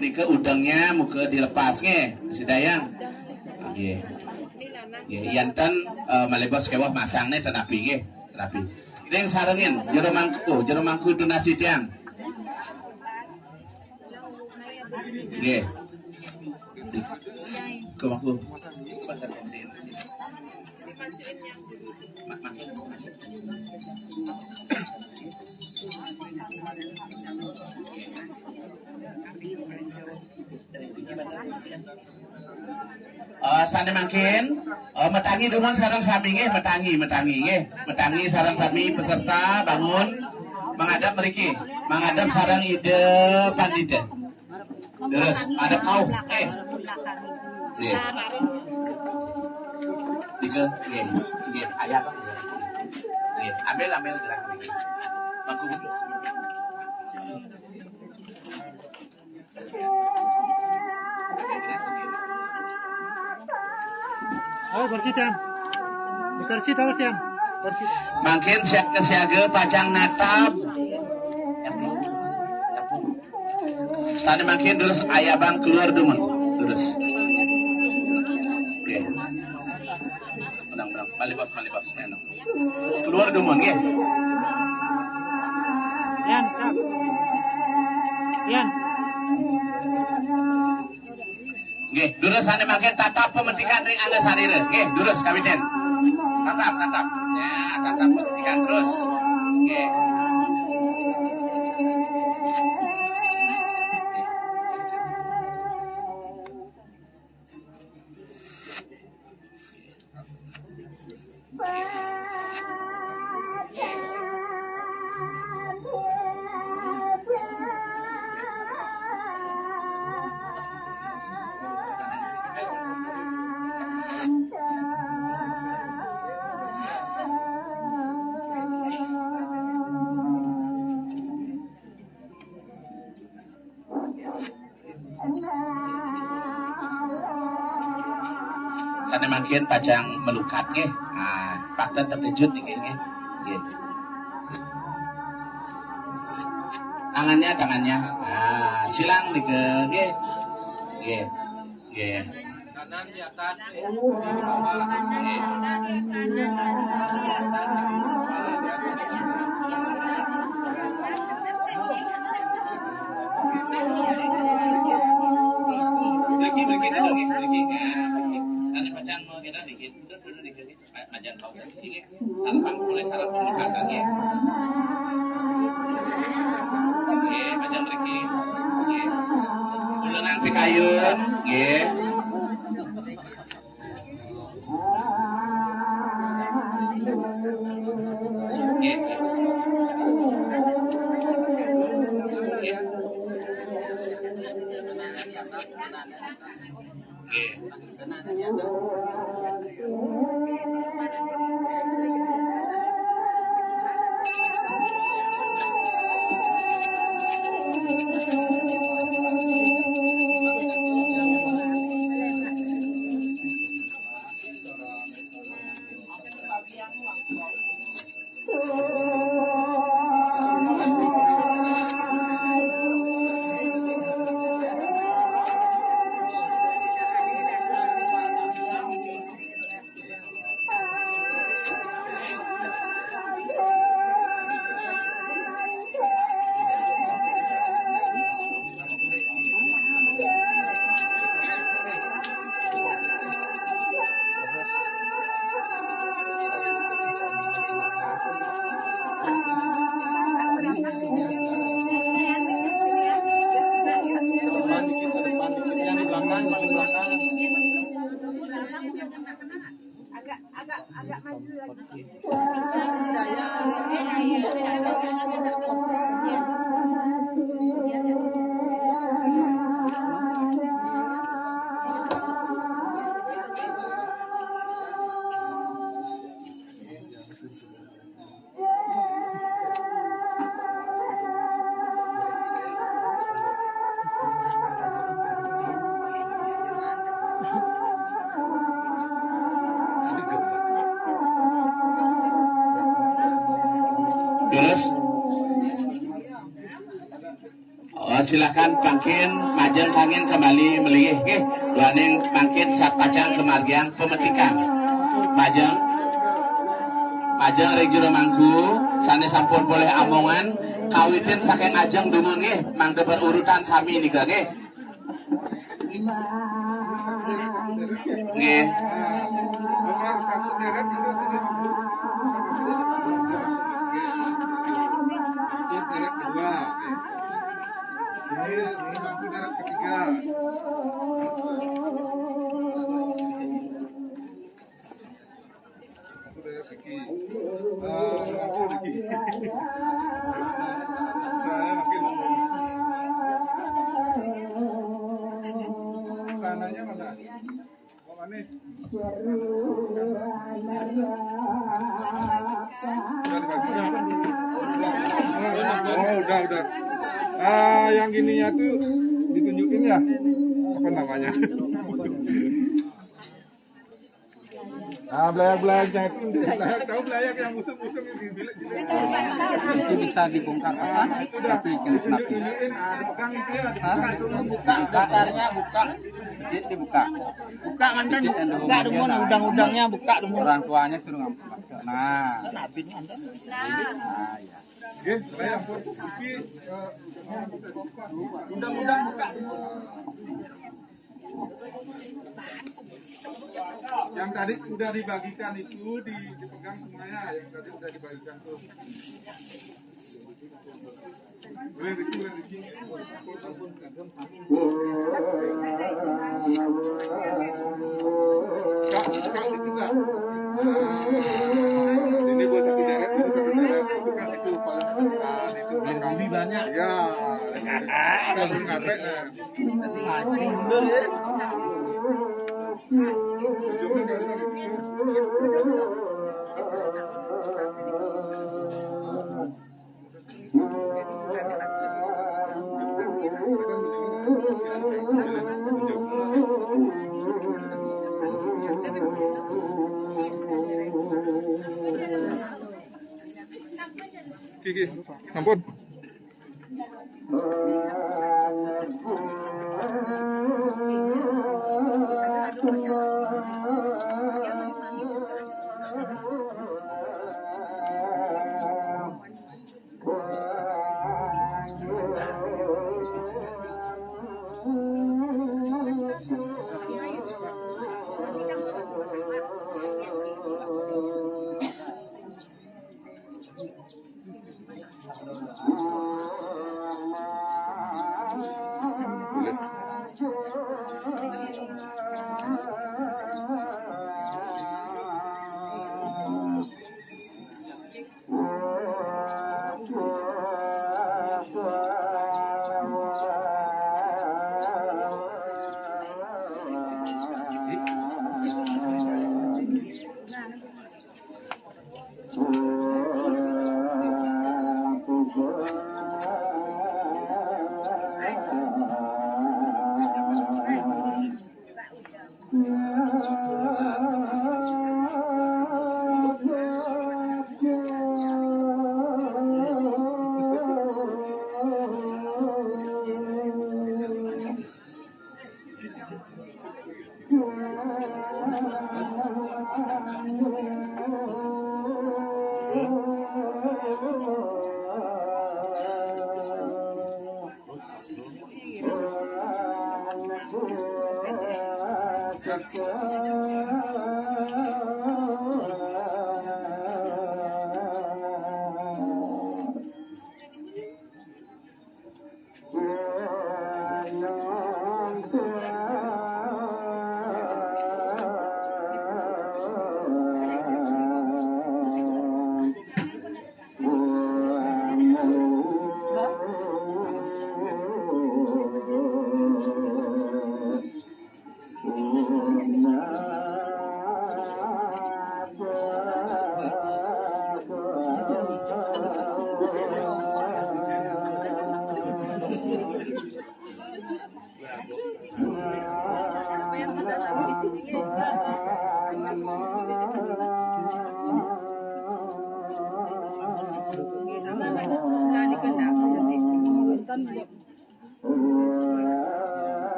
Ini ke udangnya muka dilepas nge si Dayang. Oke. Yanten malebos kewah masangnya tenapi nge tenapi. Ini yang sarengin jero mangku donasi tiang. Oke. Ke mangku. Sane makin metangi dumon sarang sami nge metangi sarang sami peserta bangun menghadap meriki menghadap sarang ide pandita terus ada kau tiga ayah apa ambil gerak meriki aku dulu. Oh, bersih Tian. Bersih tahu Tian. Bersih. Makin siaga pajang natap. Sana makin terus ayah bang keluar demen terus. Oke. Menang malibas. Keluar demen ya. Tian. Nggih, durus ane makin tatap pemetikan ring anda sarire. Nggih, durus kabiten. Tatap. Ya, tatap pemetikan terus. Nggih. Sana makin pajang melukat nggih. Nah, fakta terkejut nggih. Nggih. Tangannya. Nah, silang nggih. Nggih. Kanan di atas. Lagi. Sana pajang mau kita dikit. Pajang kau dikit. Sarapang mulai sarapang belakang ya. Oke, pajang lagi. Oke. Ulengan pikayun, nggih. Agak maju lagi. Silakan makin maju Lajeng kangen kembali melih nggih. Duaning mangkin sapacang kemargian pemetikan. Majeng rek jero mangku sanes sampun boleh amongan kawitin saking ajeng dumun nggih mangke berurutan sami nika nggih. Nggih. Satu deret itu sudah deret kedua. Ini bangku deret ketiga. Deret lagi. Saya makin rananya mana? Oh, mana? Oh, udah. Yang gininya tuh ditunjukin ya. Apa namanya? Belayak-belayaknya itu tahu belayak yang musuh-musuh ini bilik. Itu bisa dibongkar ke sana, tapi kenapa? Tunjukin, dipegang itu ya. Buka daftarnya, buka, izin dibuka. Buka mantan, buka dulu undang-undangnya buka dulu. Orang tuanya suruh ngambil. Nah, ya. Oke, saya ampun. Undang-undang buka. Yang tadi sudah dibagikan itu dipegang semuanya. Yang tadi sudah dibagikan tuh. Boleh Riki. Kak itu Kak. Ini buat satu deret, itu satu deret. Itu kan itu paling depan itu. Lebih banyak. Ya. Kalau ngatek. Nanti mundur ya. Kiki, ampun.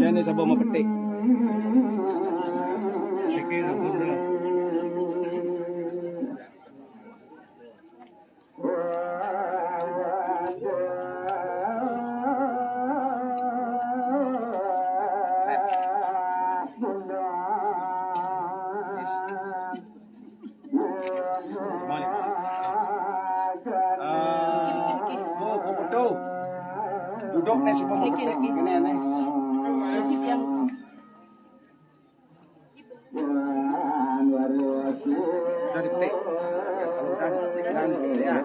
Jangan sabuk mau petik. Duduk nih semua mau petik gini nih. Udah dipetik. Udah dipetik ya.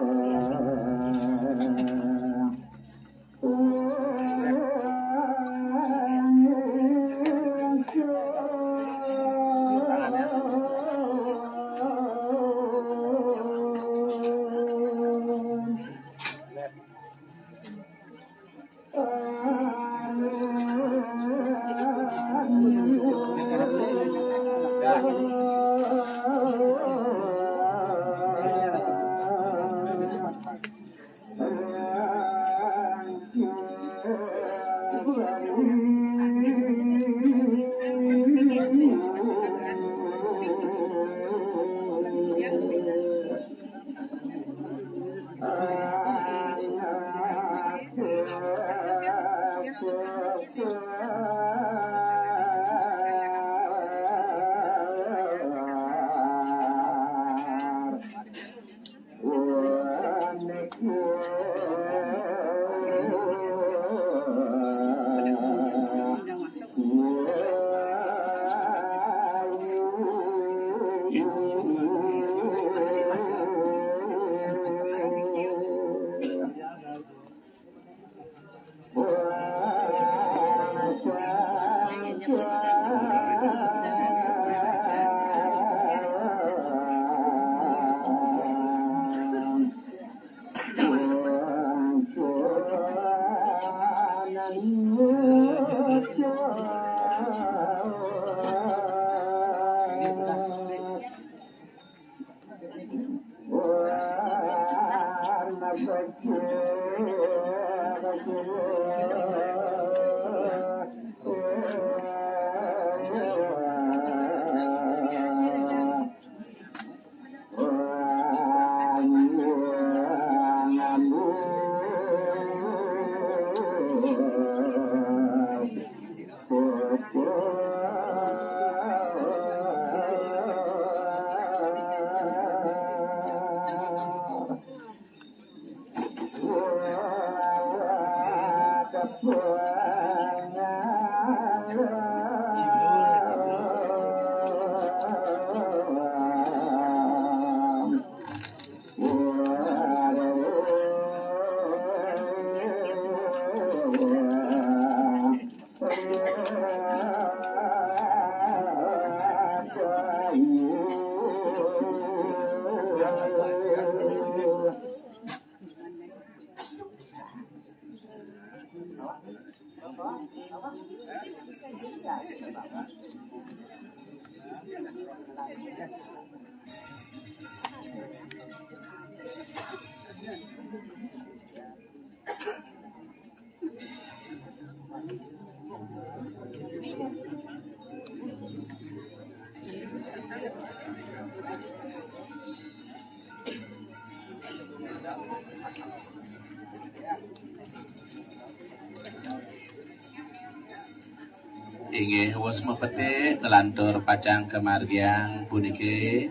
Inggih wos mepete telantur pacang kemargian puniki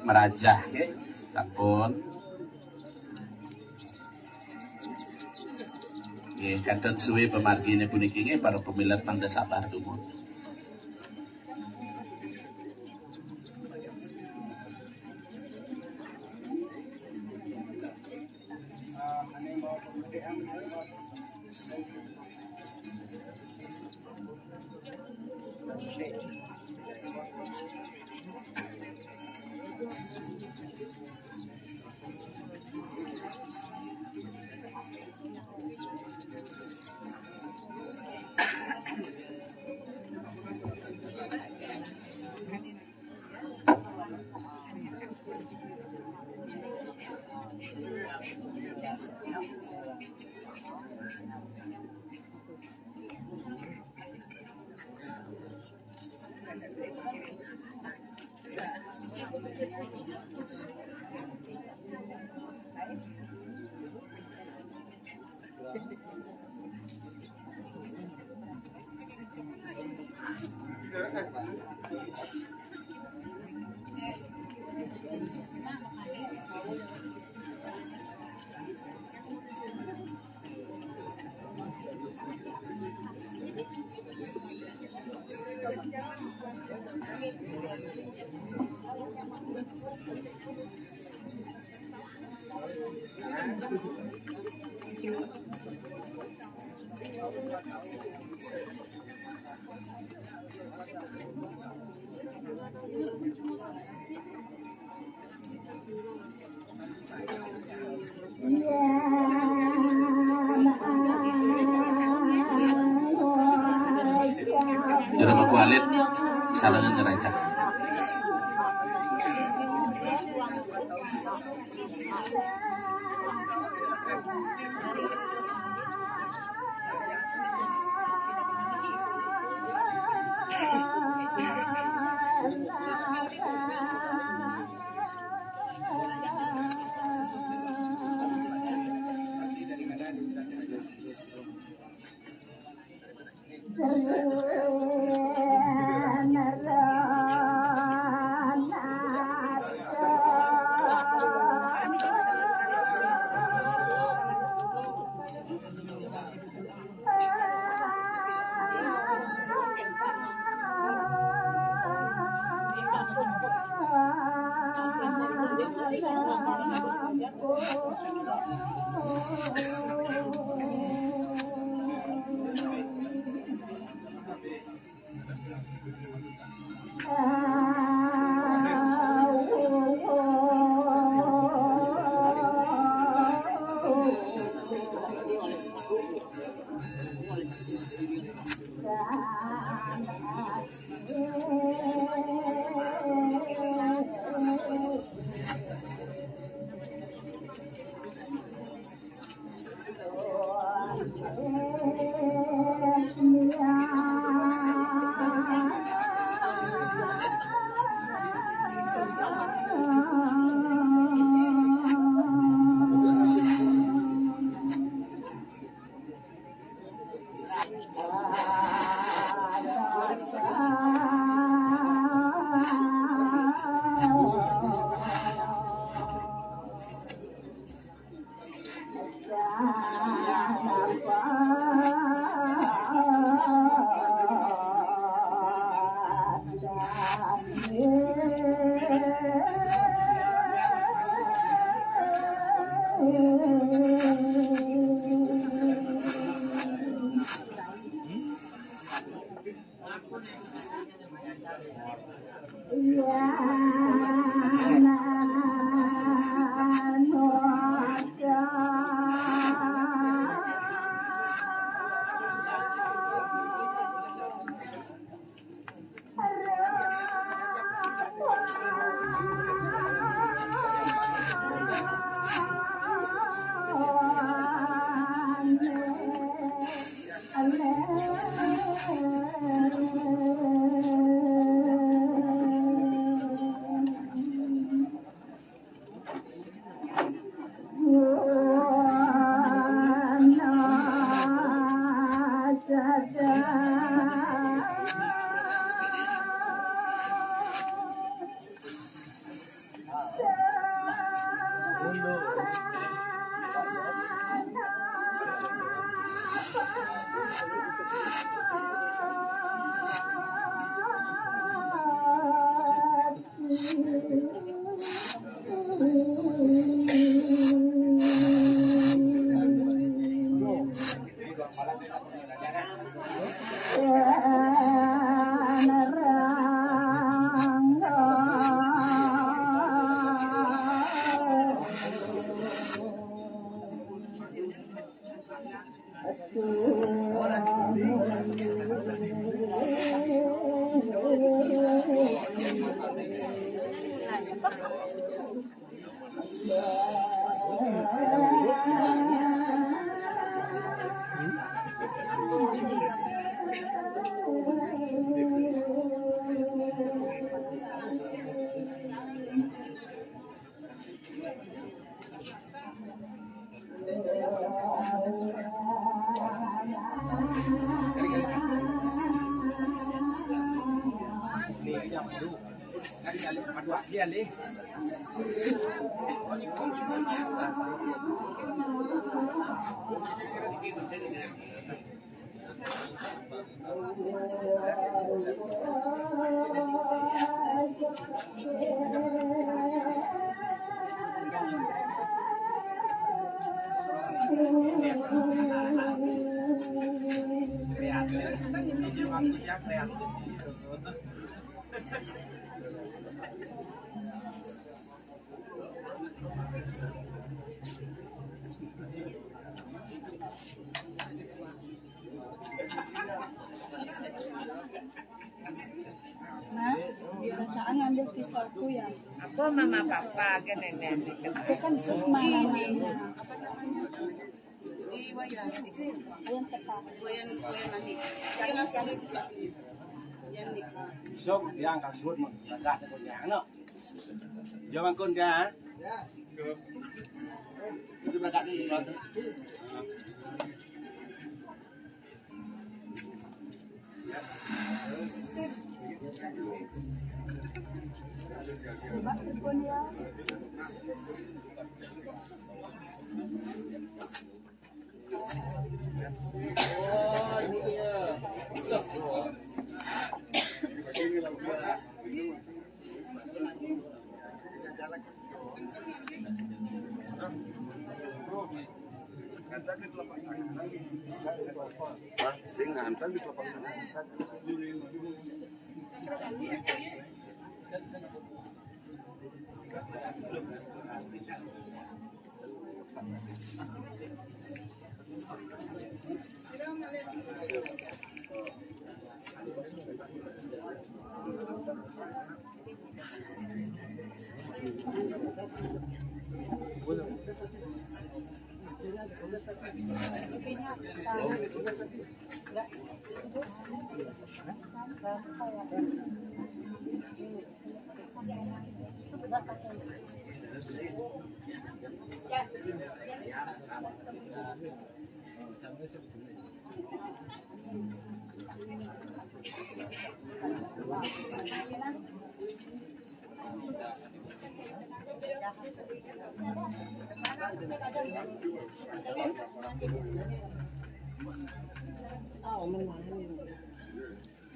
merajah nggih sampun. Nggih kanten suwe pemargine puniki nggih para pemilat mangda sabar dumut. Jurama kualit salangan ngerancang. Perasaan ngambil pisauku ya. Apa mama papa kan nenek Aku kan sukma namanya. di wayan Ayam tepat. wayan nanti jangan sekali buka yang di Besok dia angkat suut mau berangkat ke Pontianak no. Jangan kon kan? Itu berangkat di suatu. Coba telepon ya. Oh ini dia.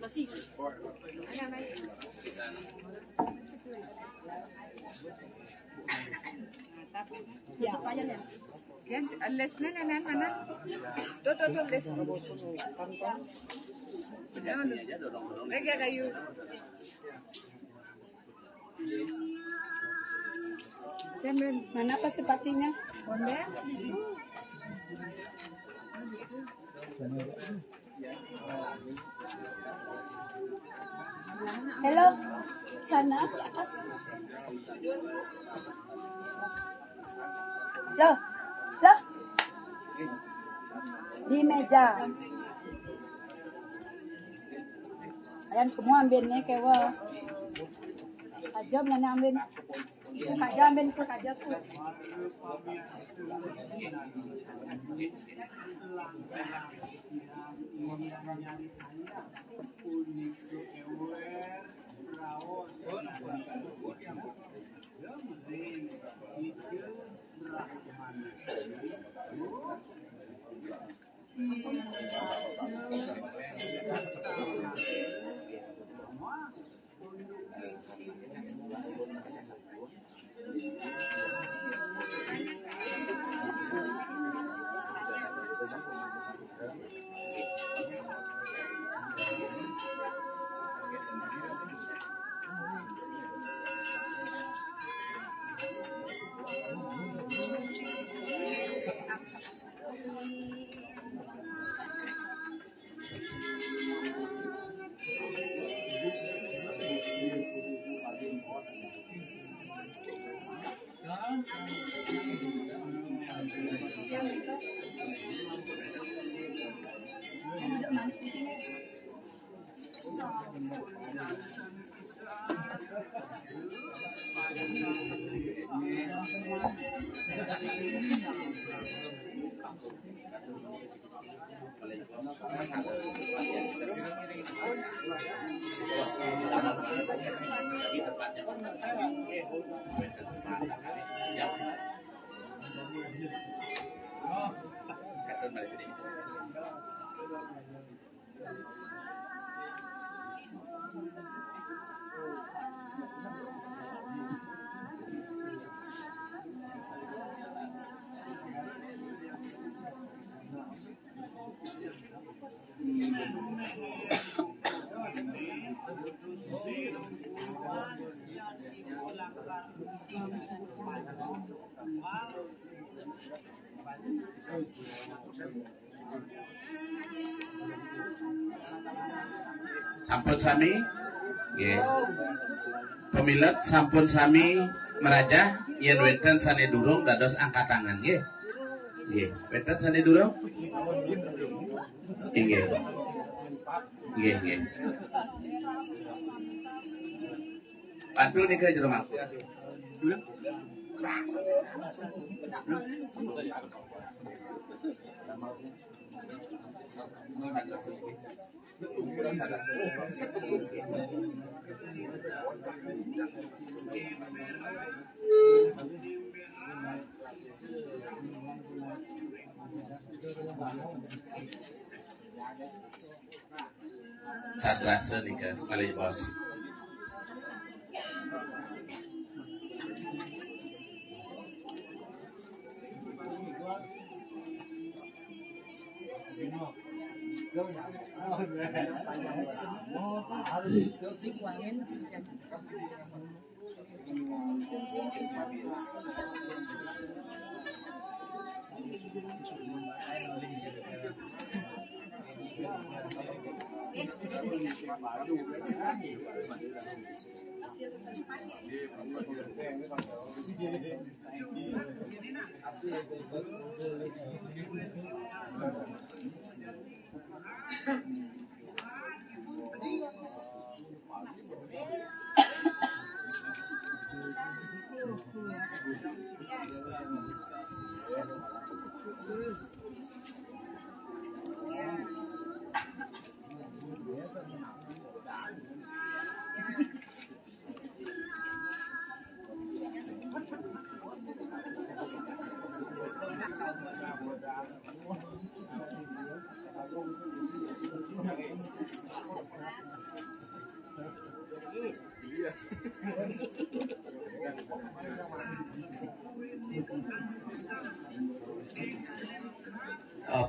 Masih. Ya, ayan ya. kan les na nanan mana tuh les jangan mereka kayu Mana apa sepatinya? Hello, sana di atas. Loh, loh. Di meja. Ayan, kumuha ambil ni kewa. Kajab na ambil. Kajab ambil ko kajab ko. Sampun sami, nggih. Pemilet sampun sami merajah yen wenten sane durung dados angkat tangan nggih. Nggih, wenten sane durung? Nggih. Nggih, nggih. Aduh nika jero mak. Sadrasa nika kali bos.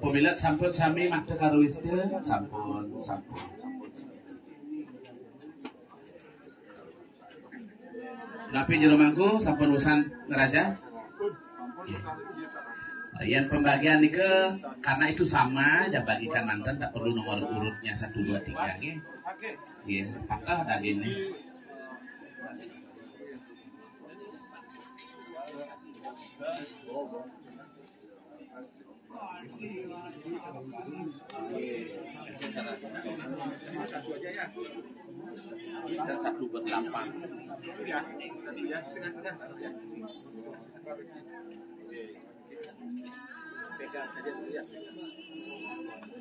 Pemilat sampun sami makna karuwisda sampun. Napi jero mangku sampun urusan ngeraja. Yang pembagian ini karena itu sama ya bagikan mantan tak perlu nomor urutnya 1 2 3 nggih. Nggih, apakah daging ini? Dan 1/8.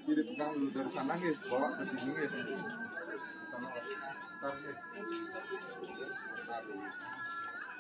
Jadi pegang dulu dari sana nih, bawa ke sini nih. Sana. Ntar nih.